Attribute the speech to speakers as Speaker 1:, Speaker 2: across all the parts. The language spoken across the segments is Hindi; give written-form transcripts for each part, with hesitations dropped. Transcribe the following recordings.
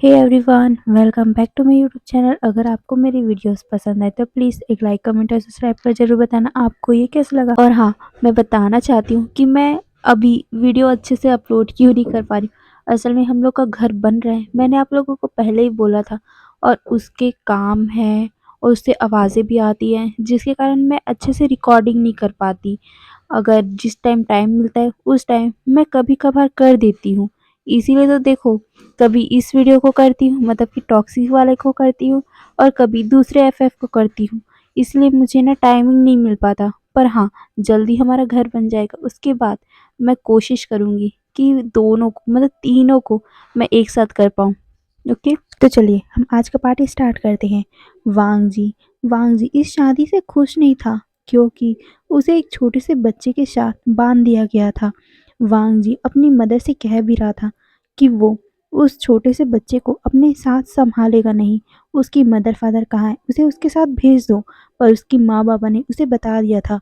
Speaker 1: Hey everyone, welcome back to my YouTube channel. अगर आपको मेरी वीडियोस पसंद आए तो प्लीज़ एक लाइक कमेंट और सब्सक्राइब कर जरूर बताना आपको ये कैसा लगा। और हाँ, मैं बताना चाहती हूँ कि मैं अभी वीडियो अच्छे से अपलोड क्यों नहीं कर पा रही हूँ। असल में हम लोग का घर बन रहा है, मैंने आप लोगों को पहले ही बोला था, और उसके काम है और उससे आवाज़ें भी आती हैं जिसके कारण मैं अच्छे से रिकॉर्डिंग नहीं कर पाती। अगर जिस टाइम टाइम मिलता है उस टाइम मैं कभी कभार कर देती हूँ। इसीलिए तो देखो, कभी इस वीडियो को करती हूँ, मतलब कि टॉक्सिक वाले को करती हूँ, और कभी दूसरे एफएफ को करती हूँ। इसलिए मुझे ना टाइमिंग नहीं मिल पाता। पर हाँ, जल्दी हमारा घर बन जाएगा, उसके बाद मैं कोशिश करूँगी कि दोनों को, मतलब तीनों को मैं एक साथ कर पाऊँ। ओके, तो चलिए हम आज का पार्टी स्टार्ट करते हैं। वांग जी इस शादी से खुश नहीं था, क्योंकि उसे एक छोटे से बच्चे के साथ बांध दिया गया था। वांग जी अपनी मदर से कह भी रहा था कि वो उस छोटे से बच्चे को अपने साथ संभालेगा नहीं। उसकी मदर फादर कहाँ है, उसे उसके साथ भेज दो। पर उसकी माँ बाबा ने उसे बता दिया था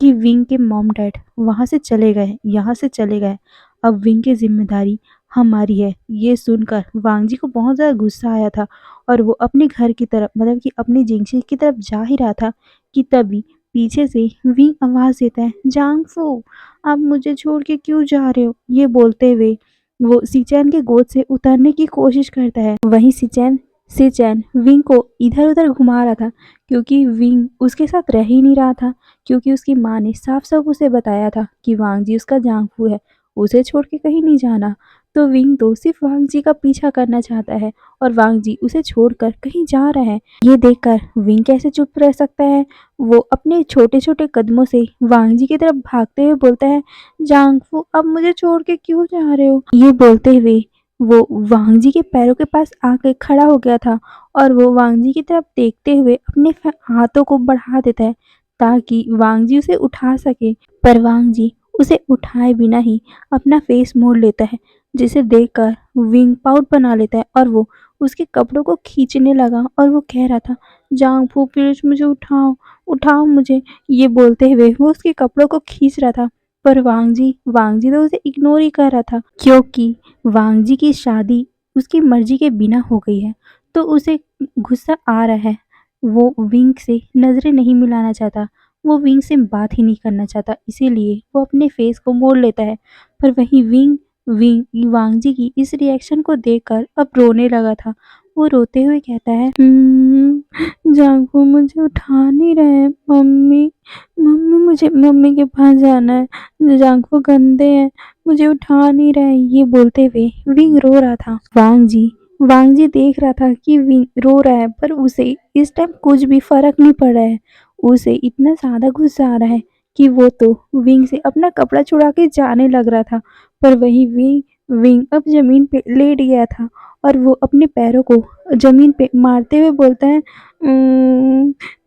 Speaker 1: कि विंग के मॉम डैड वहाँ से चले गए, यहाँ से चले गए। अब विंग की जिम्मेदारी हमारी है। ये सुनकर वांग जी को बहुत ज़्यादा गुस्सा आया था, और वो अपने घर की तरफ, मतलब कि अपनी जिंगशी की तरफ जा ही रहा था कि तभी पीछे से विंग आवाज़ देता है, जांगफू, आप मुझे छोड़ के क्यों जा रहे हो। ये बोलते हुए वो सीचैन के गोद से उतरने की कोशिश करता है। वहीं सीचैन सीचैन विंग को इधर उधर घुमा रहा था, क्योंकि विंग उसके साथ रह ही नहीं रहा था। क्योंकि उसकी माँ ने साफ साफ उसे बताया था कि वांग जी उसका जांगफू है, उसे छोड़ के कहीं नहीं जाना। तो विंग तो सिर्फ वांग जी का पीछा करना चाहता है, और वांग जी उसे छोड़कर कहीं जा रहा है। ये देखकर विंग कैसे चुप रह सकता है। वो अपने छोटे छोटे कदमों से वांग जी की तरफ भागते हुए बोलता है, जांगफू, अब मुझे छोड़ के क्यों जा रहे हो। ये बोलते हुए वो वांग जी के पैरों के पास आके खड़ा हो गया था, और वो वांग जी की तरफ देखते हुए अपने हाथों को बढ़ा देता है ताकि वांग जी उसे उठा सके। पर वांग जी उसे उठाए बिना ही अपना फेस मोड़ लेता है, जिसे देखकर विंग पाउट बना लेता है, और वो उसके कपड़ों को खींचने लगा, और वो कह रहा था, जांगफू प्लीज मुझे उठाओ, उठाओ मुझे। ये बोलते हुए वो उसके कपड़ों को खींच रहा था। पर वांग जी तो उसे इग्नोर ही कर रहा था, क्योंकि वांग जी की शादी उसकी मर्जी के बिना हो गई है। तो उसे गुस्सा आ रहा है। वो विंग से नजरें नहीं मिलाना चाहता, वो विंग से बात ही नहीं करना चाहता, इसीलिए वो अपने फेस को मोड़ लेता है। पर वहीं विंग विंग वांग जी की इस रिएक्शन को देखकर अब रोने लगा था। वो रोते हुए कहता है, जांगफू मुझे उठा नहीं रहे हैं, मम्मी, मम्मी मुझे मम्मी के पास जाना है, जांगफू गंदे हैं, मुझे उठा नहीं रहे हैं। ये बोलते हुए विंग रो रहा था। वांग जी देख रहा था कि विंग रो रहा है, पर उसे इस टाइम कुछ भी फर्क नहीं पड़ रहा है। उसे इतना ज़्यादा गुस्सा आ रहा है कि वो तो विंग से अपना कपड़ा छुड़ा के जाने लग रहा था। पर वही विंग विंग अब ज़मीन पे लेट गया था, और वो अपने पैरों को ज़मीन पे मारते हुए बोलता है,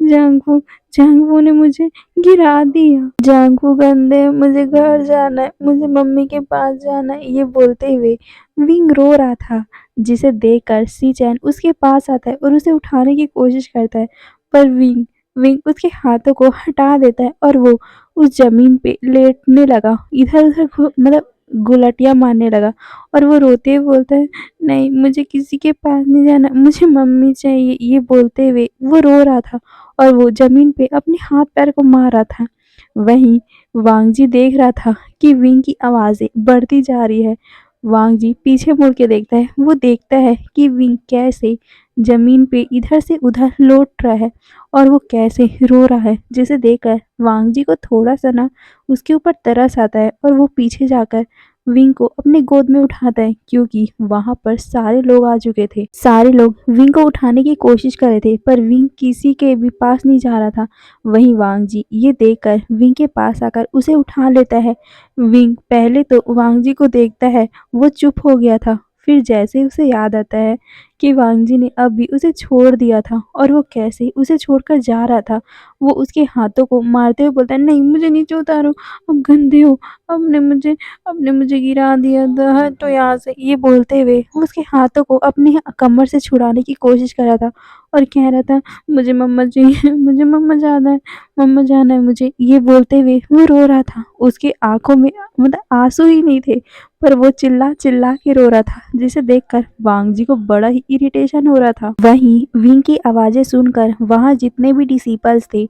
Speaker 1: जांगफू, जांगफू ने मुझे गिरा दिया, जांगफू गंदे है, मुझे घर जाना है, मुझे मम्मी के पास जाना है। ये बोलते हुए विंग रो रहा था, जिसे देखकर सी चैन उसके पास आता है और उसे उठाने की कोशिश करता है। पर विंग विंग उसके हाथों को हटा देता है, और वो उस जमीन पे लेटने लगा, इधर उधर मतलब गुलटियां मारने लगा। और वो रोते हुए बोलता है, नहीं मुझे किसी के पास नहीं जाना, मुझे मम्मी चाहिए। ये बोलते हुए वो रो रहा था, और वो जमीन पे अपने हाथ पैर को मार रहा था। वहीं वांग जी देख रहा था कि विंग की आवाज़ें बढ़ती जा रही है। वांग जी पीछे मुड़ के देखता है, वो देखता है कि विंग कैसे जमीन पे इधर से उधर लौट रहा है, और वो कैसे रो रहा है, जिसे देखकर वांग जी को थोड़ा सा ना उसके ऊपर तरस आता है, और वो पीछे जाकर विंग को अपने गोद में उठाता है, क्योंकि वहां पर सारे लोग आ चुके थे। सारे लोग विंग को उठाने की कोशिश कर रहे थे, पर विंग किसी के भी पास नहीं जा रहा था। वहीं वांग जी ये देखकर विंग के पास आकर उसे उठा लेता है। विंग पहले तो वांग जी को देखता है, वो चुप हो गया था। फिर जैसे उसे याद आता है कि वांग जी ने अभी उसे छोड़ दिया था और वो कैसे उसे छोड़कर जा रहा था। वो उसके हाथों को मारते हुए बोलता है, नहीं मुझे नीचे उतारो, अब गंदे हो, आपने मुझे गिरा दिया था, हटो यहाँ से। ये बोलते हुए वो उसके हाथों को अपनी कमर से छुड़ाने की कोशिश कर रहा था और कह रहा था, मुझे मम्मा चाहिए, मुझे मम्मा जाना है, मम्मा जाना है मुझे। ये बोलते हुए वो रो रहा था। उसकी आंखों में मतलब आंसू ही नहीं थे, पर वो चिल्ला चिल्ला के रो रहा था, जिसे देखकर वांग जी को बड़ा ही इरिटेशन हो रहा था। वहीं विंग की आवाजें सुनकर वहां जितने भी डिसिपल्स थे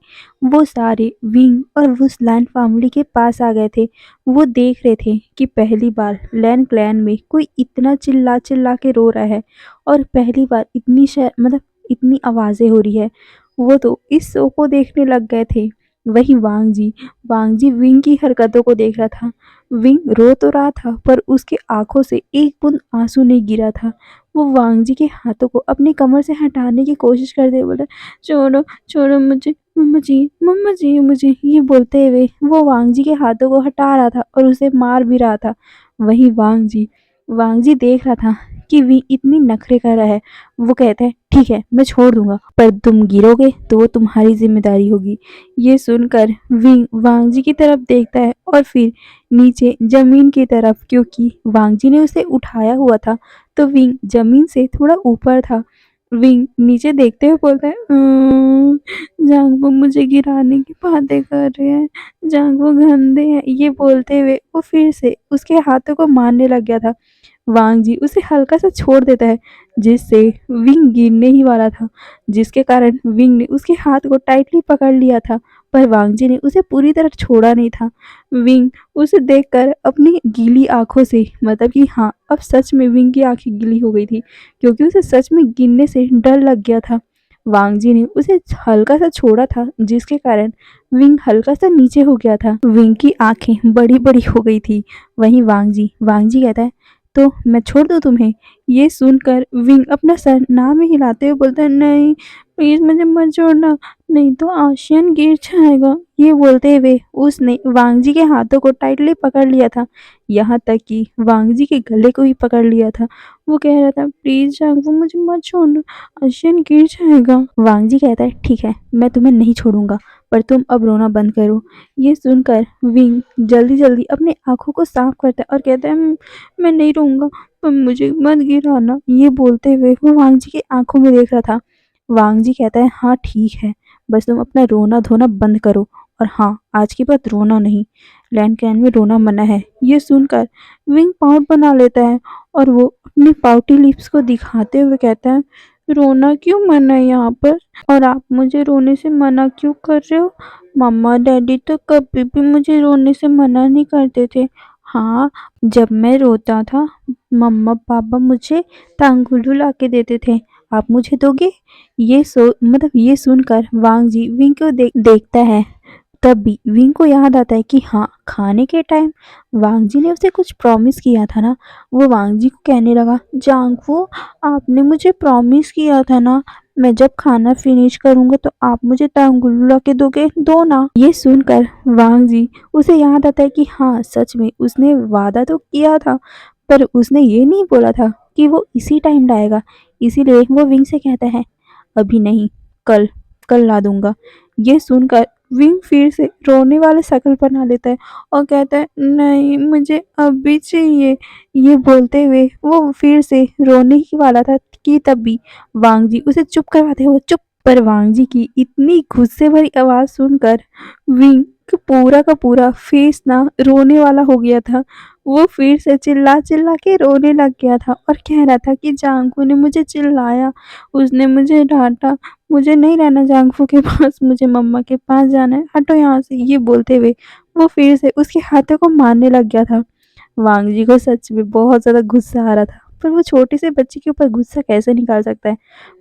Speaker 1: वो सारे विंग और उस लैंड फैमिली के पास आ गए थे। वो देख रहे थे कि पहली बार लैंड क्लैन में कोई इतना चिल्ला चिल्ला के रो रहा है और पहली बार मतलब इतनी आवाजें हो रही है। वो तो इस शो को देखने लग गए थे। वहीं वांग जी विंग की हरकतों को देख रहा था। विंग रो तो रहा था पर उसके आंखों से एक बूंद आंसू नहीं गिरा था। वो वांग जी के हाथों को अपनी कमर से हटाने की कोशिश करते हुए बोला, छोड़ो छोड़ो मुझे, मम्मा जी मुझे। ये बोलते हुए वो वांग जी के हाथों को हटा रहा था और उसे मार भी रहा था। वहीं वांग जी देख रहा था कि वी इतनी नखरे कर रहा है। वो कहता है, ठीक है मैं छोड़ दूंगा, पर तुम गिरोगे तो वो तुम्हारी जिम्मेदारी होगी। ये सुनकर विंग वांग जी की तरफ देखता है और फिर नीचे जमीन की तरफ, क्योंकि वांग जी ने उसे उठाया हुआ था तो विंग जमीन से थोड़ा ऊपर था। विंग नीचे देखते हुए बोलता है, जांगबो मुझे गिराने की बातें कर रहे हैं, जांगबो गंदे हैं। ये बोलते हुए वो फिर से उसके हाथों को मारने लग गया था। वांग जी उसे हल्का सा छोड़ देता है, जिससे विंग गिरने ही वाला था, जिसके कारण विंग ने उसके हाथ को टाइटली पकड़ लिया था, पर वांग जी ने उसे पूरी तरह छोड़ा नहीं था। विंग उसे देखकर अपनी गीली आंखों से, मतलब कि हाँ अब सच में विंग की आंखें गीली हो गई थी, क्योंकि उसे सच में गिरने से डर लग गया था। वांग जी ने उसे हल्का सा छोड़ा था, जिसके कारण विंग हल्का सा नीचे हो गया था। विंग की आंखें बड़ी बड़ी हो गई थी। वहीं वांग जी कहता है, तो मैं छोड़ दूं तुम्हें। ये सुनकर विंग अपना सर ना में हिलाते हुए बोलता है, नहीं प्लीज मुझे मत छोड़ना, नहीं तो आशियन गिर जाएगा। ये बोलते हुए उसने वांग जी के हाथों को टाइटली पकड़ लिया था, यहाँ तक कि वांग जी के गले को भी पकड़ लिया था। वो कह रहा था, प्लीज जांगफू मुझे मत छोड़ना, आशियन गिर जाएगा। वांग जी कहता है, ठीक है मैं तुम्हें नहीं छोड़ूंगा, पर तुम अब रोना बंद करो। ये सुनकर विंग जल्दी जल्दी अपनी आंखों को साफ करता है और कहता है, मैं नहीं रहूंगा, मुझे मत गिराना। ये बोलते हुए वो वांग जी की आंखों में देख रहा था। वांग जी कहता है, हाँ ठीक है, बस तुम अपना रोना धोना बंद करो, और हाँ आज के बाद रोना नहीं, लैंड कैन में रोना मना है। ये सुनकर विंग पाउट बना लेता है और वो अपनी पाउटी लिप्स को दिखाते हुए कहता है, रोना क्यों मना है यहाँ पर, और आप मुझे रोने से मना क्यों कर रहे हो। मम्मा डैडी तो कभी भी मुझे रोने से मना नहीं करते थे। हाँ, जब मैं रोता था मम्मा पापा मुझे टांगुलू ला के देते थे, आप मुझे दोगे। ये सुनकर वांग जी विंग को देखता है। तब भी विंग को याद आता है कि हाँ खाने के टाइम वांग जी ने उसे कुछ प्रॉमिस किया था ना। वो वांग जी को कहने लगा, जांगफू आपने मुझे प्रॉमिस किया था ना, मैं जब खाना फिनिश करूंगा तो आप मुझे टांगुलू ला के दोगे, दो ना। ये सुनकर वांग जी उसे याद आता है कि हाँ सच में उसने वादा तो किया था, पर उसने ये नहीं बोला था कि वो इसी टाइम लाएगा। इसीलिए वो विंग से कहता है, अभी नहीं, कल कल ला दूंगा। ये सुनकर विंग फिर से रोने वाले शक्ल बना लेता है और कहता है, नहीं मुझे अभी चाहिए। ये बोलते हुए वो फिर से रोने ही वाला था कि तब भी वांग जी उसे चुप करवाते हुए, चुप। पर वांग जी की इतनी गुस्से भरी आवाज सुनकर विंग का पूरा फेस ना रोने वाला हो गया था। वो फिर से चिल्ला चिल्ला के रोने लग गया था और कह रहा था कि जांगकू ने मुझे चिल्लाया, उसने मुझे डांटा, मुझे नहीं रहना जांगफू के पास, मुझे मम्मा के पास जाना है, हटो यहाँ से। ये बोलते हुए वो फिर से उसके हाथों को मारने लग गया था। वांग जी को सच में बहुत ज़्यादा गुस्सा आ रहा था, पर वो छोटे से बच्चे के ऊपर गुस्सा कैसे निकाल सकता है।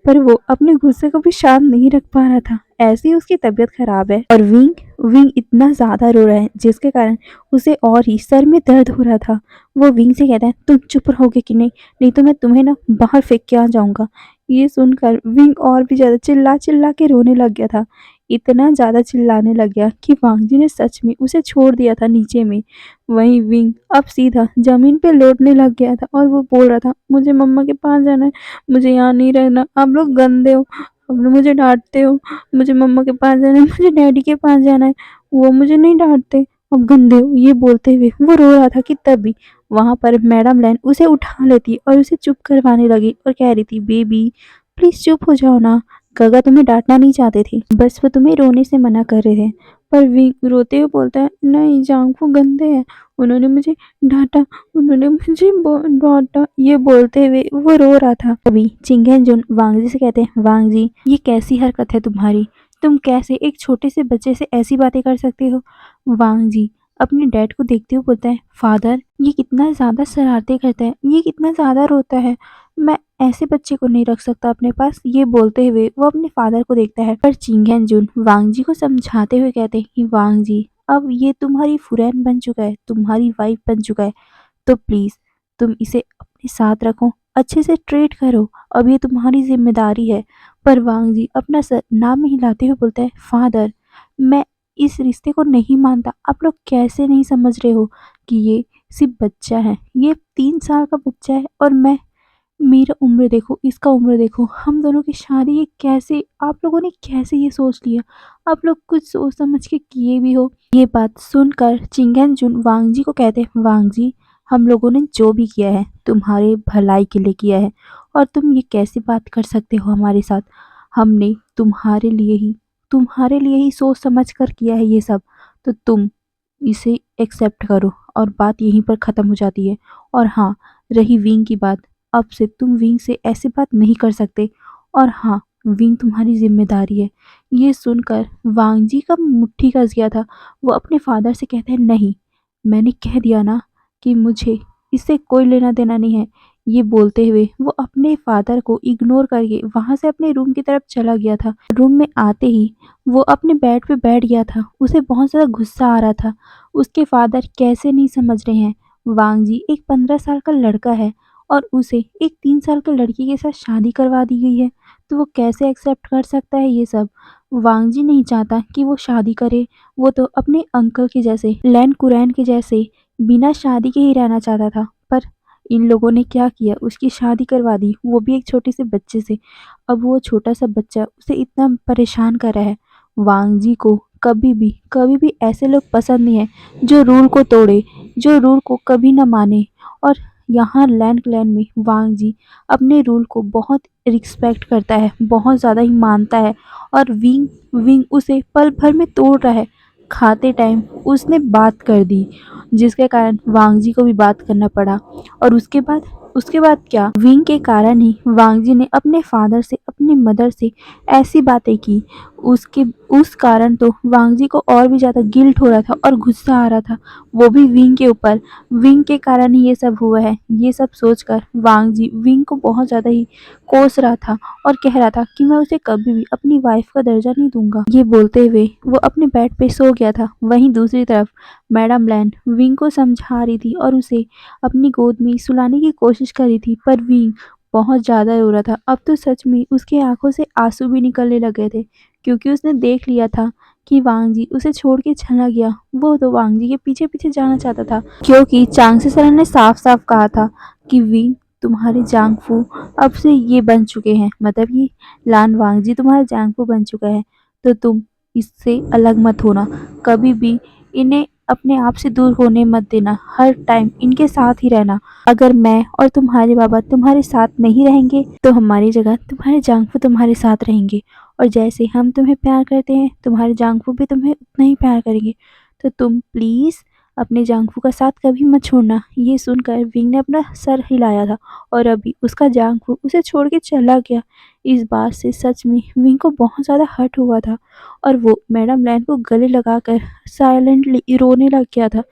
Speaker 1: पर वो अपने गुस्से को भी शांत नहीं रख पा रहा था, ऐसी उसकी तबीयत खराब है। और विंग विंग इतना ज़्यादा रो रहा है जिसके कारण उसे और ही सर में दर्द हो रहा था। वो विंग से कहता है, तुम चुप रहोगे कि नहीं, नहीं तो मैं तुम्हें ना बाहर फेंक के आ जाऊंगा। ये सुनकर विंग और भी ज़्यादा चिल्ला चिल्ला के रोने लग गया था। इतना ज़्यादा चिल्लाने लग गया कि वांग जी ने सच में उसे छोड़ दिया था नीचे में। वहीं विंग अब सीधा ज़मीन पे लौटने लग गया था और वो बोल रहा था, मुझे मम्मा के पास जाना है, मुझे यहाँ नहीं रहना, आप लोग गंदे हो, आप लोग मुझे डाँटते हो, मुझे मम्मा के पास जाना है, मुझे डैडी के पास जाना है, वो मुझे नहीं डाँटते, आप गंदे हो। ये बोलते हुए वो रो रहा था कि तभी वहाँ पर मैडम लैन उसे उठा लेती और उसे चुप करवाने लगी और कह रही थी, बेबी प्लीज़ चुप हो जाओ ना, गगा तुम्हें डाँटना नहीं चाहते थे, बस वो तुम्हें रोने से मना कर रहे थे। पर विंग रोते हुए बोलता है, नहीं जांगफू गंदे हैं, उन्होंने मुझे डाँटा, उन्होंने मुझे डाँटा। ये बोलते हुए वो रो रहा था। तभी चिंगेन जुन वांग जी से कहते हैं, वांग जी ये कैसी हरकत है तुम्हारी, तुम कैसे एक छोटे से बच्चे से ऐसी बातें कर सकते हो। वांग जी अपने डैड को देखते हुए बोलता है, फादर ये कितना ज़्यादा शरारतें करता है, ये कितना ज़्यादा रोता है, मैं ऐसे बच्चे को नहीं रख सकता अपने पास। ये बोलते हुए वो अपने फादर को देखता है। पर चिंगेन जुन वांग जी को समझाते हुए कहते हैं कि वांग जी अब ये तुम्हारी फुरैन बन चुका है, तुम्हारी वाइफ बन चुका है, तो प्लीज़ तुम इसे अपने साथ रखो, अच्छे से ट्रीट करो, अब ये तुम्हारी ज़िम्मेदारी है। पर वांग जी अपना सर ना में हिलाते हुए बोलता है, फादर मैं इस रिश्ते को नहीं मानता, आप लोग कैसे नहीं समझ रहे हो कि ये सिर्फ बच्चा है, ये 3 साल का बच्चा है और मैं, मेरा उम्र देखो, इसका उम्र देखो, हम दोनों की शादी ये कैसे, आप लोगों ने कैसे ये सोच लिया, आप लोग कुछ सोच समझ के किए भी हो। ये बात सुनकर चिंगेन जुन वांग जी को कहते हैं, वांग जी हम लोगों ने जो भी किया है तुम्हारे भलाई के लिए किया है और तुम ये कैसे बात कर सकते हो हमारे साथ, हमने तुम्हारे लिए ही सोच समझ कर किया है ये सब, तो तुम इसे एक्सेप्ट करो और बात यहीं पर ख़त्म हो जाती है। और हाँ, रही विंग की बात, अब से तुम विंग से ऐसे बात नहीं कर सकते और हाँ, विंग तुम्हारी ज़िम्मेदारी है। ये सुनकर वांग जी का मुट्ठी कस गया था। वो अपने फादर से कहते हैं, नहीं, मैंने कह दिया ना कि मुझे इससे कोई लेना देना नहीं है। ये बोलते हुए वो अपने फादर को इग्नोर करके वहाँ से अपने रूम की तरफ चला गया था। रूम में आते ही वो अपने बेड पे बैठ गया था। उसे बहुत ज़्यादा गुस्सा आ रहा था। उसके फादर कैसे नहीं समझ रहे हैं, वांग जी एक 15 साल का लड़का है और उसे एक 3 साल की लड़की के साथ शादी करवा दी गई है, तो वो कैसे एक्सेप्ट कर सकता है ये सब। वांग जी नहीं चाहता कि वो शादी करे, वो तो अपने अंकल के जैसे, लैन कुरैन के जैसे बिना शादी के ही रहना चाहता था। पर इन लोगों ने क्या किया, उसकी शादी करवा दी, वो भी एक छोटे से बच्चे से। अब वो छोटा सा बच्चा उसे इतना परेशान कर रहा है। वांग जी को कभी भी ऐसे लोग पसंद नहीं है जो रूल को तोड़े, जो रूल को कभी ना माने। और यहाँ लैंड क्लैन में वांग जी अपने रूल को बहुत रिस्पेक्ट करता है, बहुत ज़्यादा ही मानता है और विंग विंग उसे पल भर में तोड़ रहा है। खाते टाइम उसने बात कर दी, जिसके कारण वांग जी को भी बात करना पड़ा। और उसके बाद क्या, विंग के कारण ही वांग जी ने अपने फादर से, अपने मदर से ऐसी बातें की। उसके उस कारण तो वांग जी को और भी ज़्यादा गिल्ट हो रहा था और गुस्सा आ रहा था, वो भी विंग के ऊपर। विंग के कारण ही ये सब हुआ है। ये सब सोचकर वांग जी विंग को बहुत ज़्यादा ही कोस रहा था और कह रहा था कि मैं उसे कभी भी अपनी वाइफ का दर्जा नहीं दूंगा। ये बोलते हुए वो अपने बेड पे सो गया था। वहीं दूसरी तरफ मैडम लैन विंग को समझा रही थी और उसे अपनी गोद में सुलाने की कोशिश कर रही थी, पर विंग बहुत ज़्यादा रो रहा था। अब तो सच में उसकी आंखों से आंसू भी निकलने लगे थे, क्योंकि उसने देख लिया था कि वांग जी उसे छोड़ के चला गया। वो तो वांग जी के पीछे पीछे जाना चाहता था, क्योंकि चांगसे सर ने साफ साफ कहा था कि विंग तुम्हारे जांगफू अब से ये बन चुके हैं, मतलब ये लान वांग जी तुम्हारा जांगफू बन चुका है, तो तुम इससे अलग मत होना, कभी भी इन्हें अपने आप से दूर होने मत देना, हर टाइम इनके साथ ही रहना। अगर मैं और तुम्हारे बाबा तुम्हारे साथ नहीं रहेंगे तो हमारी जगह तुम्हारे जांगफू तुम्हारे साथ रहेंगे, और जैसे हम तुम्हें प्यार करते हैं तुम्हारे जांगफू भी तुम्हें उतना ही प्यार करेंगे, तो तुम प्लीज़ अपने जांगफू का साथ कभी मत छोड़ना। ये सुनकर विंग ने अपना सर हिलाया था और अभी उसका जांगफू उसे छोड़ के चला गया। इस बात से सच में विंग को बहुत ज़्यादा हर्ट हुआ था और वो मैडम लैन को गले लगाकर साइलेंटली रोने लग गया था,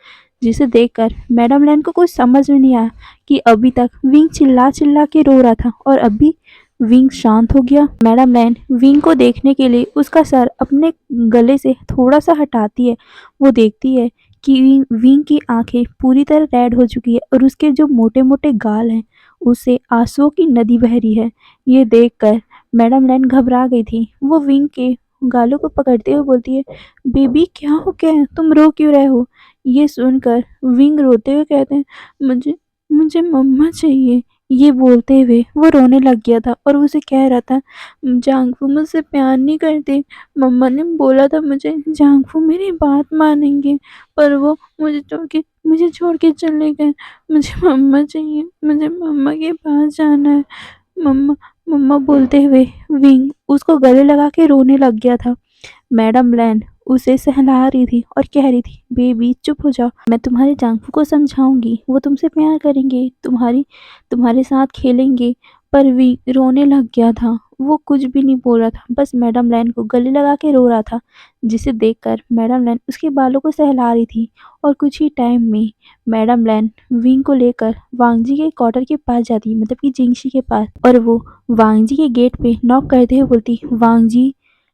Speaker 1: जिसे देखकर मैडम लैन को कुछ समझ में नहीं आया कि अभी तक विंग चिल्ला चिल्ला के रो रहा था और अभी विंग शांत हो गया। मैडम लैन विंग को देखने के लिए उसका सर अपने गले से थोड़ा सा हटाती है। वो देखती है कि विंग की आंखें पूरी तरह रेड हो चुकी है और उसके जो मोटे मोटे गाल हैं उससे आंसुओं की नदी बह रही है। ये देखकर मैडम लैन घबरा गई थी। वो विंग के गालों को पकड़ते हुए बोलती है, बेबी क्या हो गया है, तुम रो क्यों रहे हो? ये सुनकर विंग रोते हुए कहते हैं, मुझे मुझे मम्मा चाहिए। ये बोलते हुए वो रोने लग गया था और उसे कह रहा था, जांगफू मुझसे प्यार नहीं करते। मम्मा ने बोला था मुझे जांगफू मेरी बात मानेंगे, पर वो मुझे छोड़ के चले गए। मुझे मम्मा चाहिए, मुझे मम्मा के पास जाना है। मम्मा मम्मा बोलते हुए विंग उसको गले लगा के रोने लग गया था। मैडम लैन उसे सहला रही थी और कह रही थी, बेबी चुप हो जाओ, मैं तुम्हारे जांगफू को समझाऊंगी, वो तुमसे प्यार करेंगे, तुम्हारे साथ खेलेंगे। पर वी रोने लग गया था। वो कुछ भी नहीं बोल रहा था, बस मैडम लैन को गले लगा के रो रहा था, जिसे देखकर मैडम लैन उसके बालों को सहला रही थी। और कुछ ही टाइम में मैडम लैन विंग को लेकर वांगजी के क्वार्टर के पास जाती, मतलब कि जिंगशी के पास, और वो वांगजी के गेट पे नॉक करते हुए बोलती, वांगजी,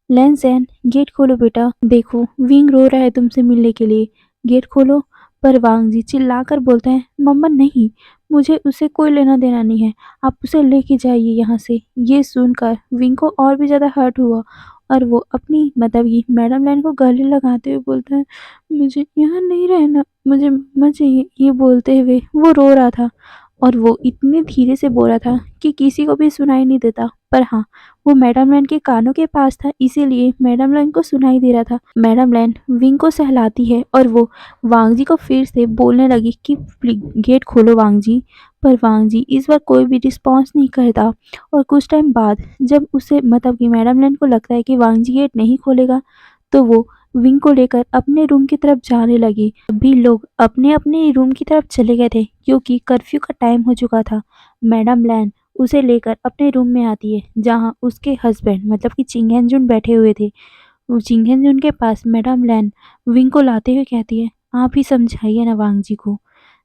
Speaker 1: लैनसेन, गेट खोलो बेटा, देखो विंग रो रहा है तुमसे मिलने के लिए, गेट खोलो। पर वांगजी चिल्लाकर बोलता है, मम्मा नहीं, मुझे उसे कोई लेना देना नहीं है, आप उसे लेके जाइए यहाँ से। ये सुनकर विंग को और भी ज़्यादा हर्ट हुआ और वो अपनी मतलब कि मैडम लाइन को गले लगाते हुए बोलता है, मुझे यहाँ नहीं रहना, मुझे मम्मा चाहिए। ये बोलते हुए वो रो रहा था और वो इतने धीरे से बोल रहा था कि किसी को भी सुनाई नहीं देता। पर हाँ, वो मैडम लैन के कानों के पास था, इसीलिए मैडम लैन को सुनाई दे रहा था। मैडम लैन विंग को सहलाती है और वो वांगजी को फिर से बोलने लगी कि गेट खोलो वांगजी। पर वांगजी इस बार कोई भी रिस्पॉन्स नहीं करता। और कुछ टाइम बाद जब उसे मतलब कि मैडम लैन को लगता है कि वांगजी गेट नहीं खोलेगा, तो वो विंग को लेकर अपने रूम की तरफ जाने लगी। सभी लोग अपने अपने रूम की तरफ चले गए थे क्योंकि कर्फ्यू का टाइम हो चुका था। मैडम लैन उसे लेकर अपने रूम में आती है, जहाँ उसके हस्बैंड मतलब कि चिंग जुन बैठे हुए थे। वो चिंग जुन के पास मैडम लैन विंग को लाते हुए कहती है, आप ही समझाइए ना वांग जी को,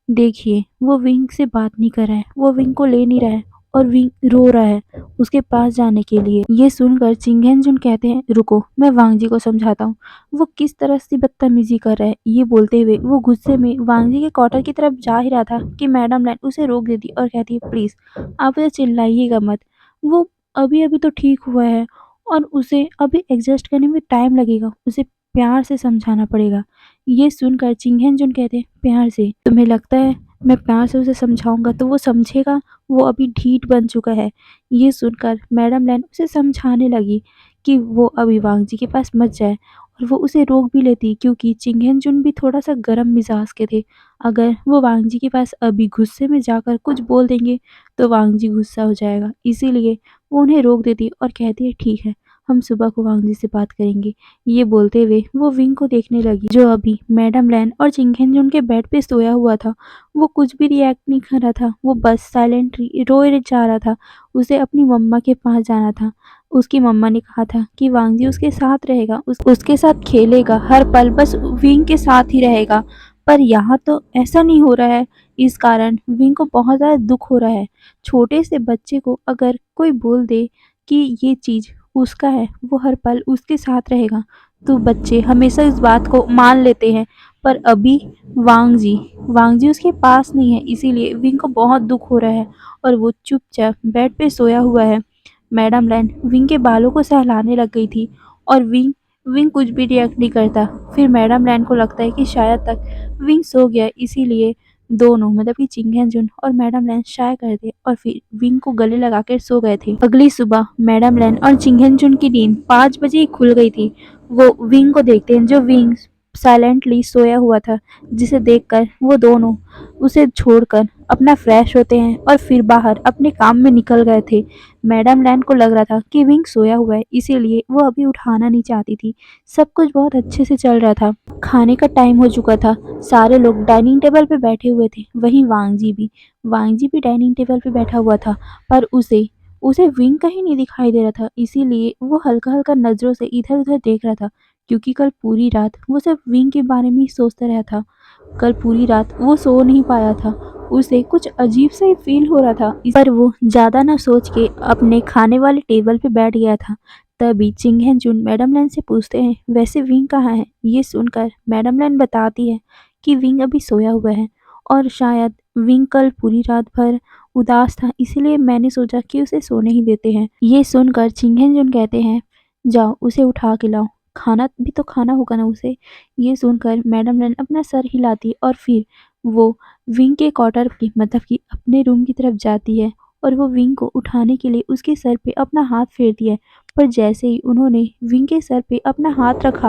Speaker 1: देखिए वो विंग से बात नहीं कर रहा है, वो विंग को ले नहीं रहा है और विंग रो रहा है उसके पास जाने के लिए। ये सुनकर चिंगेन जुन कहते हैं, रुको मैं वांग जी को समझाता हूँ, वो किस तरह से बदतमीजी कर रहा है। ये बोलते हुए वो गुस्से में वांग जी के क्वार्टर की तरफ जा ही रहा था कि मैडम लैन उसे रोक देती और कहती है, प्लीज आप उसे चिल्लाइएगा मत, वो अभी अभी तो ठीक हुआ है और उसे अभी एडजस्ट करने में टाइम लगेगा, उसे प्यार से समझाना पड़ेगा। ये सुनकर चिंगेन जुन कहते हैं, प्यार से? तुम्हें लगता है मैं प्यार से उसे समझाऊंगा तो वो समझेगा? वो अभी ढीठ बन चुका है। ये सुनकर मैडम लैन उसे समझाने लगी कि वो अभी वांगजी के पास मत जाए और वो उसे रोक भी लेती क्योंकि चिंगेन जुन भी थोड़ा सा गर्म मिजाज के थे। अगर वो वांगजी के पास अभी गुस्से में जाकर कुछ बोल देंगे तो वांगजी गुस्सा हो जाएगा, इसीलिए वो उन्हें रोक देती और कहती है, ठीक है, हम सुबह को वांगजी से बात करेंगे। ये बोलते हुए वो विंग को देखने लगी, जो अभी मैडम लैन और चिंगेन जुन के बेड पे सोया हुआ था। वो कुछ भी रिएक्ट नहीं कर रहा था, वो बस साइलेंटली रोए जा रहा था। उसे अपनी मम्मा के पास जाना था। उसकी मम्मा ने कहा था कि वांगजी उसके साथ रहेगा, उसके साथ खेलेगा, हर पल बस विंग के साथ ही रहेगा। पर यहाँ तो ऐसा नहीं हो रहा है। इस कारण विंग को बहुत ज़्यादा दुख हो रहा है। छोटे से बच्चे को अगर कोई बोल दे कि ये चीज़ उसका है, वो हर पल उसके साथ रहेगा, तो बच्चे हमेशा इस बात को मान लेते हैं। पर अभी वांगजी उसके पास नहीं है, इसीलिए विंग को बहुत दुख हो रहा है और वो चुपचाप बेड पे सोया हुआ है। मैडम लैन विंग के बालों को सहलाने लग गई थी और विंग विंग कुछ भी रिएक्ट नहीं करता। फिर मैडम लैन को लगता है कि शायद तक विंग सो गया, इसीलिए दोनों मतलब कि चिंगेन जुन और मैडम लैन शाय कर थे और फिर विंग को गले लगाकर सो गए थे। अगली सुबह मैडम लैन और चिंगेन जुन की नींद 5 बजे ही खुल गई थी। वो विंग को देखते हैं, जो विंग साइलेंटली सोया हुआ था, जिसे देखकर वो दोनों उसे छोड़कर अपना फ्रेश होते हैं और फिर बाहर अपने काम में निकल गए थे। मैडम लैन को लग रहा था कि विंग सोया हुआ है, इसीलिए वो अभी उठाना नहीं चाहती थी। सब कुछ बहुत अच्छे से चल रहा था। खाने का टाइम हो चुका था, सारे लोग डाइनिंग टेबल पे बैठे हुए थे। वहीं वांगजी भी डाइनिंग टेबल पे बैठा हुआ था, पर उसे उसे विंग कहीं नहीं दिखाई दे रहा था, इसीलिए वो हल्का हल्का नजरों से इधर उधर देख रहा था, क्योंकि कल पूरी रात वो सिर्फ विंग के बारे में ही सोचता रहा था। कल पूरी रात वो सो नहीं पाया था, उसे कुछ अजीब सा ही फील हो रहा था, पर वो ज्यादा ना सोच के अपने खाने वाले टेबल पे बैठ गया था। तभी चिंगेन जुन मैडम लैन से पूछते हैं, वैसे विंग कहाँ है? ये सुनकर मैडम लैन बताती है कि विंग अभी सोया हुआ है और शायद विंग कल पूरी रात भर उदास था, इसीलिए मैंने सोचा कि उसे सोने ही देते हैं। ये सुनकर चिंगेन जुन कहते हैं, जाओ उसे उठा के लाओ, खाना भी तो खाना होगा ना उसे। ये सुनकर मैडम लेन अपना सर हिलाती है और फिर वो विंग के क्वार्टर की मतलब कि अपने रूम की तरफ जाती है और वो विंग को उठाने के लिए उसके सर पे अपना हाथ फेरती है। पर जैसे ही उन्होंने विंग के सर पे अपना हाथ रखा,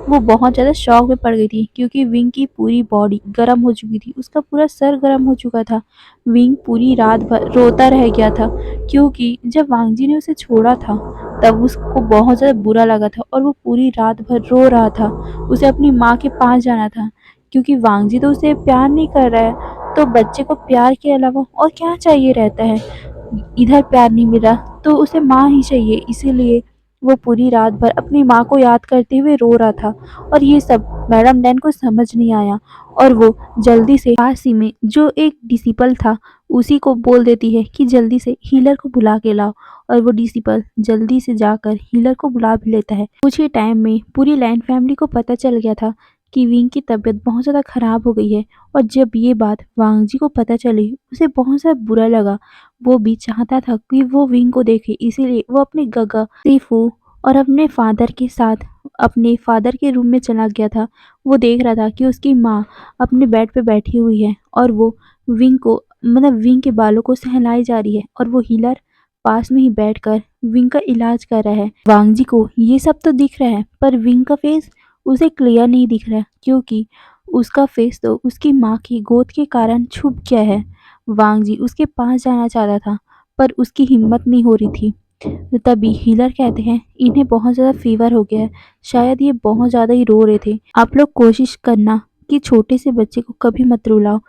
Speaker 1: वो बहुत ज़्यादा शॉक में पड़ गई थी क्योंकि विंग की पूरी बॉडी गर्म हो चुकी थी, उसका पूरा सर गर्म हो चुका था। विंग पूरी रात भर रोता रह गया था क्योंकि जब वांगजी ने उसे छोड़ा था तब उसको बहुत ज़्यादा बुरा लगा था और वो पूरी रात भर रो रहा था। उसे अपनी माँ के पास जाना था क्योंकि वांगजी तो उसे प्यार नहीं कर रहा है, तो बच्चे को प्यार के अलावा और क्या चाहिए रहता है। इधर प्यार नहीं मिला तो उसे माँ ही चाहिए, इसीलिए वो पूरी रात भर अपनी माँ को याद करते हुए रो रहा था। और ये सब मैडम डैन को समझ नहीं आया और वो जल्दी से पास ही में जो एक डिसिपल था उसी को बोल देती है कि जल्दी से हीलर को बुला के लाओ। और वो डिसिपल जल्दी से जाकर हीलर को बुला भी लेता है। कुछ ही टाइम में पूरी लैंड फैमिली को पता चल गया था कि विंग की तबीयत बहुत ज़्यादा खराब हो गई है। और जब ये बात वांगजी को पता चली उसे बहुत ज़्यादा बुरा लगा। वो भी चाहता था कि वो विंग को देखे, इसीलिए वो अपने गगा सीफू और अपने फादर के साथ अपने फादर के रूम में चला गया था। वो देख रहा था कि उसकी माँ अपने बेड पे बैठी हुई है और वो विंग को मतलब विंग के बालों को सहलाई जा रही है और वो हीलर पास में ही बैठकर विंग का इलाज कर रहा है। वांगजी को ये सब तो दिख रहा है पर विंग का फेस उसे क्लियर नहीं दिख रहा क्योंकि उसका फेस तो उसकी माँ की गोद के कारण छुप गया है। वांगजी उसके पास जाना चाहता था पर उसकी हिम्मत नहीं हो रही थी। तो तभी हीलर कहते हैं इन्हें बहुत ज़्यादा फीवर हो गया है, शायद ये बहुत ज़्यादा ही रो रहे थे। आप लोग कोशिश करना कि छोटे से बच्चे को कभी मत रुलाओ।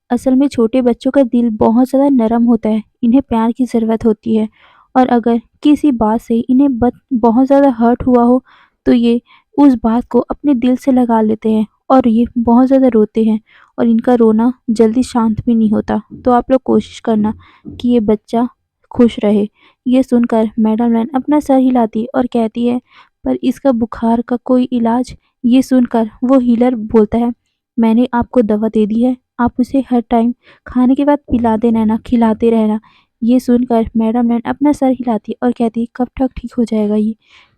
Speaker 1: असल में छोटे बच्चों का दिल बहुत ज़्यादा नरम होता है, इन्हें प्यार की ज़रूरत होती है। और अगर किसी बात से इन्हें बहुत ज़्यादा हर्ट हुआ हो तो ये उस बात को अपने दिल से लगा लेते हैं और ये बहुत ज़्यादा रोते हैं और इनका रोना जल्दी शांत भी नहीं होता। तो आप लोग कोशिश करना कि ये बच्चा खुश रहे। ये सुनकर मैडम लैन अपना सर हिलाती और कहती है पर इसका बुखार का कोई इलाज। ये सुनकर वो हीलर बोलता है मैंने आपको दवा दे दी है, आप उसे हर टाइम खाने के बाद पिलाते रहना, खिलाते रहना। ये सुनकर मैडम लैन अपना सर हिलाती और कहती कब तक ठीक हो जाएगा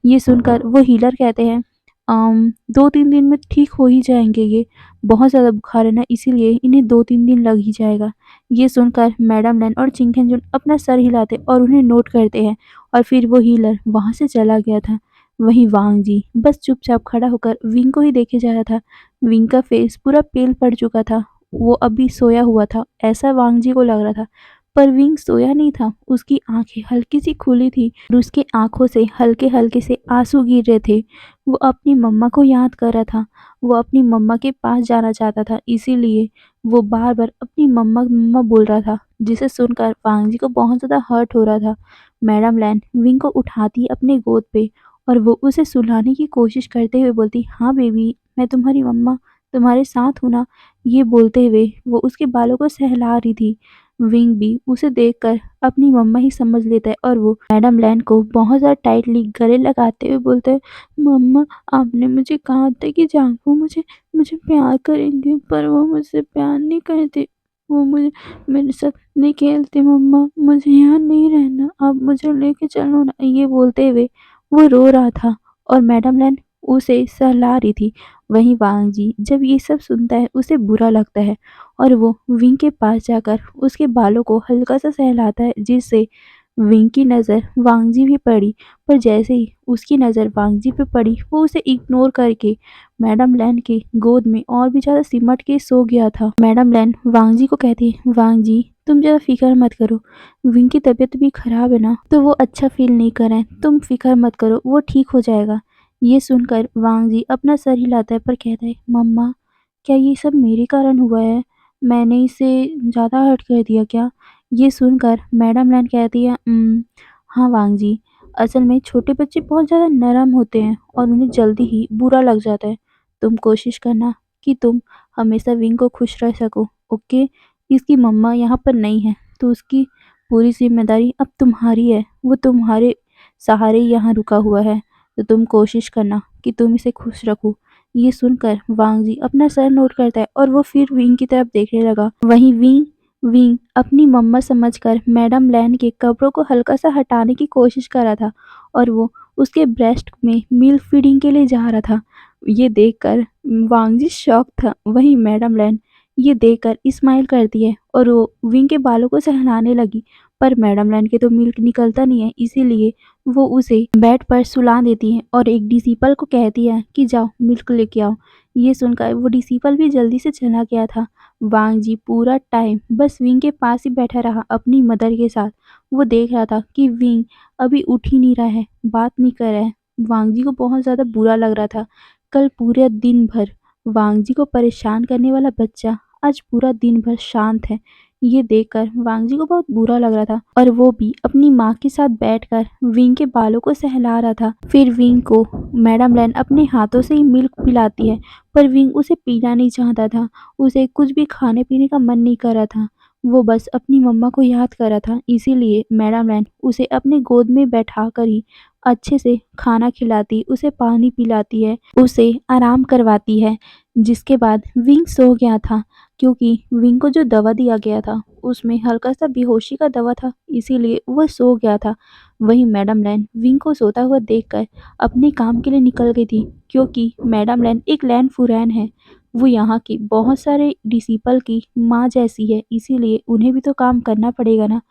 Speaker 1: ये सुनकर वो हीलर कहते हैं 2-3 दिन में ठीक हो ही जाएंगे। ये बहुत ज़्यादा बुखार है ना, इसीलिए इन्हें 2-3 दिन लग ही जाएगा। ये सुनकर मैडम लैन और चिंगेंजुन अपना सर हिलाते और उन्हें नोट करते हैं और फिर वो हीलर वहाँ से चला गया था। वहीं वांग जी बस चुपचाप खड़ा होकर विंग को ही देखे जा रहा था। विंग का फेस पूरा पेल पड़ चुका था, वो अभी सोया हुआ था ऐसा वांग जी को लग रहा था। पर विंग सोया नहीं था, उसकी आंखें हल्की सी खुली थी और उसकी आंखों से हल्के हल्के से आंसू गिर रहे थे। वो अपनी मम्मा को याद कर रहा था, वो अपनी मम्मा के पास जाना चाहता था, इसीलिए वो बार-बार अपनी मम्मा मम्मा बोल रहा था, जिसे सुनकर वांग जी को बहुत ज़्यादा हर्ट हो रहा था। मैडम लैन विंग को उठाती अपने गोद पे और वो उसे सुलाने की कोशिश करते हुए बोलती, हाँ बेबी, मैं तुम्हारी मम्मा तुम्हारे साथ हूँ ना। ये बोलते हुए वो उसके बालों को सहला रही थी। विंग भी उसे देखकर अपनी मम्मा ही समझ लेता है और वो मैडम लैन को बहुत ज़्यादा टाइटली गले लगाते हुए बोलता है, मम्मा आपने मुझे कहा था कि जांगफू मुझे मुझे प्यार करेंगे पर वो मुझसे प्यार नहीं करते। वो मुझे मेरे साथ नहीं खेलते मम्मा, मुझे यहाँ नहीं रहना, आप मुझे लेके चलो ना। ये बोलते हुए वो रो रहा था और मैडम लैन उसे सहला रही थी। वहीं वांग जी जब ये सब सुनता है उसे बुरा लगता है और वो विंग के पास जाकर उसके बालों को हल्का सा सहलाता है, जिससे विंग की नज़र वांगजी भी पड़ी। पर जैसे ही उसकी नज़र वांगजी पे पड़ी वो उसे इग्नोर करके मैडम लैन के गोद में और भी ज़्यादा सिमट के सो गया था। मैडम लैन वांगजी को कहती है, वांगजी तुम ज़्यादा फिक्र मत करो, विंग की तबीयत भी खराब है ना तो वो अच्छा फील नहीं कर रहा है, तुम फिक्र मत करो, वो ठीक हो जाएगा। ये सुनकर वांगजी अपना सर हिलाता है पर कहता है, मम्मा क्या ये सब मेरे कारण हुआ है, मैंने इसे ज़्यादा हर्ट कर दिया क्या? ये सुनकर मैडम लैन कहती है, हाँ वांग जी, असल में छोटे बच्चे बहुत ज़्यादा नरम होते हैं और उन्हें जल्दी ही बुरा लग जाता है। तुम कोशिश करना कि तुम हमेशा विंग को खुश रह सको, ओके? इसकी मम्मा यहाँ पर नहीं है तो उसकी पूरी ज़िम्मेदारी अब तुम्हारी है, वो तुम्हारे सहारे ही यहाँ रुका हुआ है, तो तुम कोशिश करना कि तुम इसे खुश रखो। ये सुनकर वांग जी अपना सर नोट करता है और वो फिर विंग की तरफ देखने लगा। वहीं विंग विंग अपनी मम्मा समझकर मैडम लैन के कपड़ों को हल्का सा हटाने की कोशिश कर रहा था और वो उसके ब्रेस्ट में मिल्क फीडिंग के लिए जा रहा था। ये देखकर वांग जी शॉक था। वहीं मैडम लैन ये देखकर स्माइल करती है और वो विंग के बालों को सहलाने लगी, पर मैडम लैन के तो मिल्क निकलता नहीं है, इसीलिए वो उसे बेड पर सुला देती है और एक डिसिपल को कहती है कि जाओ मिल्क लेके आओ। ये सुनकर वो डिसिपल भी जल्दी से चला गया था। वांग जी पूरा टाइम बस विंग के पास ही बैठा रहा अपनी मदर के साथ। वो देख रहा था कि विंग अभी उठ ही नहीं रहा है, बात नहीं कर रहा है। वांग जी को बहुत ज़्यादा बुरा लग रहा था। कल पूरे दिन भर वांग जी को परेशान करने वाला बच्चा आज पूरा दिन भर शांत है। ये देखकर वांग जी को बहुत बुरा लग रहा था और वो भी अपनी माँ के साथ बैठकर विंग के बालों को सहला रहा था। फिर विंग को मैडम लैन अपने हाथों से ही मिल्क पिलाती है, पर विंग उसे पीना नहीं चाहता था। उसे कुछ भी खाने पीने का मन नहीं कर रहा था। वो बस अपनी मम्मा को याद कर रहा था, इसीलिए मैडम लैन उसे अपने गोद में बैठा कर ही अच्छे से खाना खिलाती, उसे पानी पिलाती है, उसे आराम करवाती है। जिसके बाद विंग सो गया था, क्योंकि विंग को जो दवा दिया गया था उसमें हल्का सा बेहोशी का दवा था, इसीलिए वह सो गया था। वहीं मैडम लैन विंग को सोता हुआ देखकर अपने काम के लिए निकल गई थी, क्योंकि मैडम लैन एक लैन फुरैन है। वो यहाँ की बहुत सारे डिसिपल की माँ जैसी है, इसीलिए उन्हें भी तो काम करना पड़ेगा ना।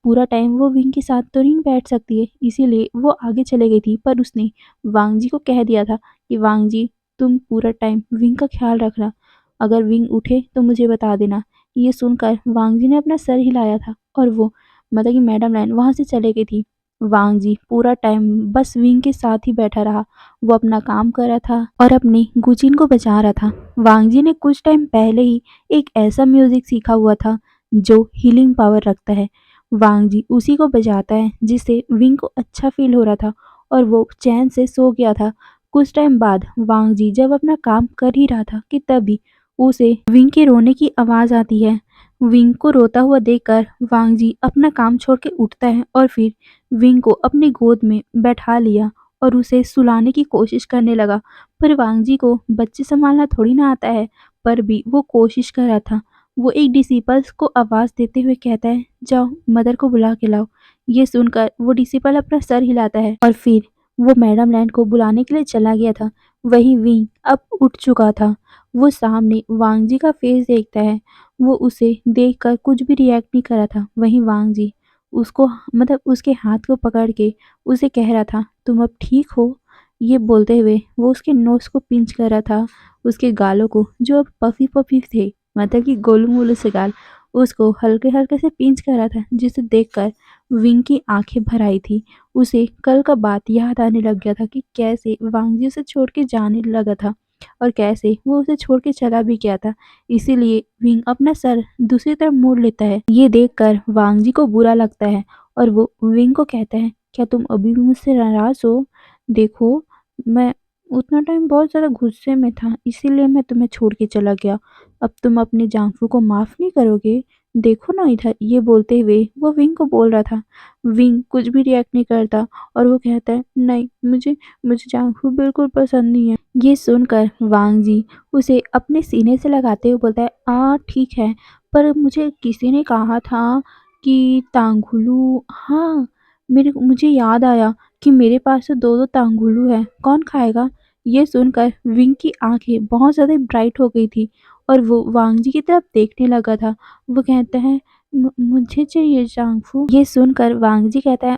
Speaker 1: पूरा टाइम वो विंग के साथ तो नहीं बैठ सकती है, इसीलिए वो आगे चले गई थी। पर उसने वांग जी को कह दिया था कि वांग जी तुम पूरा टाइम विंग का ख्याल रखना, अगर विंग उठे तो मुझे बता देना। ये सुनकर वांग जी ने अपना सर हिलाया था और वो मतलब कि मैडम लाइन वहाँ से चले गई थी। वांग जी पूरा टाइम बस विंग के साथ ही बैठा रहा। वो अपना काम कर रहा था और अपनी गुचिन को बचा रहा था। वांग जी ने कुछ टाइम पहले ही एक ऐसा म्यूजिक सीखा हुआ था जो हीलिंग पावर रखता है। वांग जी उसी को बजाता है, जिससे विंग को अच्छा फील हो रहा था और वो चैन से सो गया था। कुछ टाइम बाद वांग जी जब अपना काम कर ही रहा था कि तभी उसे विंग के रोने की आवाज आती है। विंग को रोता हुआ देखकर वांग जी अपना काम छोड़ के उठता है और फिर विंग को अपनी गोद में बैठा लिया और उसे सुलाने की कोशिश करने लगा। पर वांग जी को बच्चे संभालना थोड़ी ना आता है, पर भी वो कोशिश कर रहा था। वो एक डिसिपल्स को आवाज देते हुए कहता है, जाओ मदर को बुला के लाओ। ये सुनकर वो डिसिपल अपना सर हिलाता है और फिर वो मैडम लैंड को बुलाने के लिए चला गया था। वहीं विंग अब उठ चुका था। वो सामने वांग जी का फेस देखता है। वो उसे देखकर कुछ भी रिएक्ट नहीं कर रहा था। वहीं वांग जी उसको मतलब उसके हाथ को पकड़ के उसे कह रहा था, तुम अब ठीक हो? ये बोलते हुए वो उसके नोज को पिंच कर रहा था, उसके गालों को जो अब पफी पफी थे, मतलब कि गोलू मोलू से गाल, उसको हल्के हल्के से पिंच कर रहा था, जिसे देखकर विंग की आंखें भर आई थी। उसे कल का बात याद आने लग गया था कि कैसे वांग जी उसे छोड़ के जाने लगा था और कैसे वो उसे छोड़ के चला भी गया था। इसीलिए विंग अपना सर दूसरी तरफ मोड़ लेता है। ये देखकर वांग जी को बुरा लगता है और वो विंग को कहता है, क्या तुम अभी भी मुझसे नाराज हो? देखो, मैं उतना टाइम बहुत ज़्यादा गुस्से में था, इसीलिए मैं तुम्हें छोड़ के चला गया। अब तुम अपने जांफू को माफ़ नहीं करोगे? देखो ना इधर। ये बोलते हुए वो विंग को बोल रहा था। विंग कुछ भी रिएक्ट नहीं करता और वो कहता है, नहीं, मुझे मुझे जांफू बिल्कुल पसंद नहीं है। ये सुनकर वांग जी उसे अपने सीने से लगाते हुए बोलता है, ठीक है, पर मुझे किसी ने कहा था कि तांगुलू, हाँ, मुझे याद आया कि मेरे पास तो दो दो तांगुलू है, कौन खाएगा? ये सुनकर विंग की आंखें बहुत ज़्यादा ब्राइट हो गई थी और वो वांग जी की तरफ देखने लगा था। वो कहता है, मुझे चाहिए जांगफू। ये सुनकर वांग जी कहता है,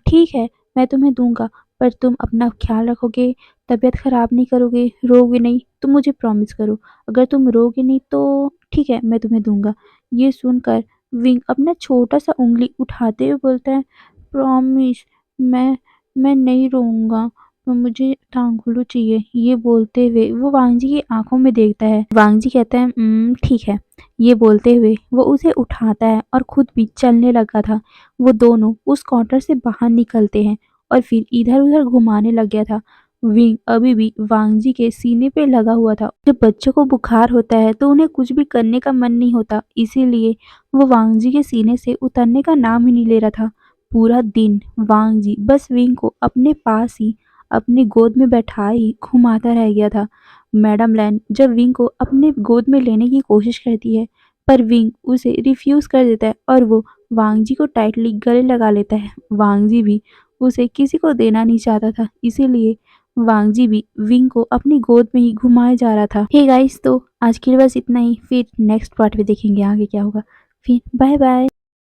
Speaker 1: ठीक है, मैं तुम्हें दूंगा, पर तुम अपना ख्याल रखोगे, तबीयत खराब नहीं करोगे, रोगे नहीं, तो मुझे प्रॉमिस करो। अगर तुम रोगे नहीं तो ठीक है, मैं तुम्हें दूंगा। ये सुनकर विंग अपना छोटा सा उंगली उठाते हुए बोलता है, प्रॉमिस, मैं मैं नहीं रोऊंगा, मुझे टांगुलू चाहिए। ये बोलते हुए वो वांग जी की आंखों में देखता है। वांग जी कहता है, ठीक है। ये बोलते हुए वो उसे उठाता है और खुद भी चलने लगा था। वो दोनों उस काउंटर से बाहर निकलते हैं और फिर इधर उधर घुमाने लग गया था। विंग अभी भी वांग जी के सीने पे लगा हुआ था। जब बच्चों को बुखार होता है तो उन्हें कुछ भी करने का मन नहीं होता, इसीलिए वो वांग जी के सीने से उतरने का नाम ही नहीं ले रहा था। पूरा दिन वांग जी बस विंग को अपने पास ही अपनी गोद में बैठाए ही घुमाता रह गया था। मैडम लैन जब विंग को अपने गोद में लेने की कोशिश करती है, पर विंग उसे रिफ्यूज कर देता है और वो वांग जी को टाइटली गले लगा लेता है। वांग जी भी उसे किसी को देना नहीं चाहता था, इसीलिए वांगजी भी विंग को अपनी गोद में ही घुमाया जा रहा था। हे गाइस, तो आज के लिए बस इतना ही। फिर नेक्स्ट पार्ट में देखेंगे आगे क्या होगा। फिर बाय बाय।